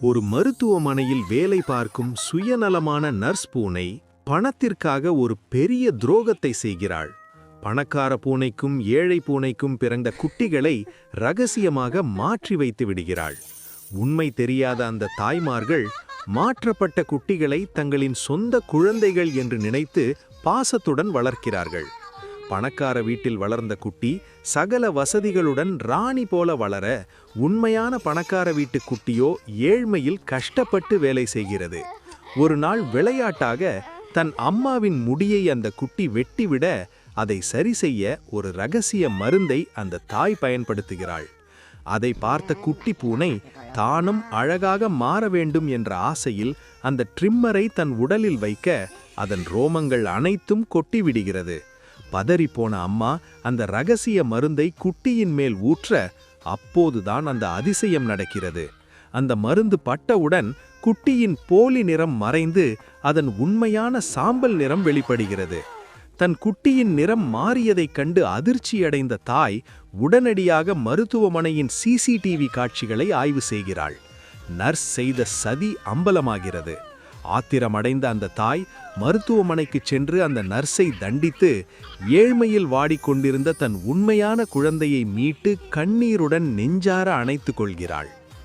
ஒரு மருத்துவமனையில் வேலை பார்க்கும் சுயநலமான நர்ஸ் பூனை பணத்திற்காக ஒரு பெரிய துரோகத்தை செய்கிறாள். பணக்கார பூனைக்கும் ஏழை பூனைக்கும் பிறந்த குட்டிகளை ரகசியமாக மாற்றி வைத்து விடுகிறாள். உண்மை தெரியாத அந்த தாய்மார்கள் மாற்றப்பட்ட குட்டிகளை தங்களின் சொந்த குழந்தைகள் என்று நினைத்து பாசத்துடன் வளர்க்கிறார்கள். பணக்கார வீட்டில் வளர்ந்த குட்டி சகல வசதிகளுடன் ராணி போல வளர, உண்மையான பணக்கார வீட்டு குட்டியோ ஏழ்மையில் கஷ்டப்பட்டு வேலை செய்கிறது. ஒரு நாள் விளையாட்டாக தன் அம்மாவின் முடியை அந்த குட்டி வெட்டிவிட, அதை சரி செய்ய ஒரு ரகசிய மருந்தை அந்த தாய் பயன்படுத்துகிறாள். அதை பார்த்த குட்டி பூனை தானும் அழகாக மாற வேண்டும் என்ற ஆசையில் அந்த ட்ரிம்மரை தன் உடலில் வைக்க, அதன் ரோமங்கள் அனைத்தும் கொட்டிவிடுகிறது. பதறிப்போன அம்மா அந்த ரகசிய மருந்தை குட்டியின் மேல் ஊற்ற, அப்போதுதான் அந்த அதிசயம் நடக்கிறது. அந்த மருந்து பட்டவுடன் குட்டியின் போலி நிறம் மறைந்து அதன் உண்மையான சாம்பல் நிறம் வெளிப்படுகிறது. தன் குட்டியின் நிறம் மாறியதைக் கண்டு அதிர்ச்சியடைந்த தாய் உடனடியாக மருத்துவமனையின் சிசிடிவி காட்சிகளை ஆய்வு செய்கிறாள். நர்ஸ் செய்த சதி அம்பலமாகிறது. ஆத்திரமடைந்த அந்த தாய் மருத்துவமனைக்கு சென்று அந்த நர்ஸை தண்டித்து, ஏழ்மையில் வாடிக்கொண்டிருந்த தன் உண்மையான குழந்தையை மீட்டு கண்ணீருடன் நெஞ்சார அணைத்துக் கொள்கிறாள்.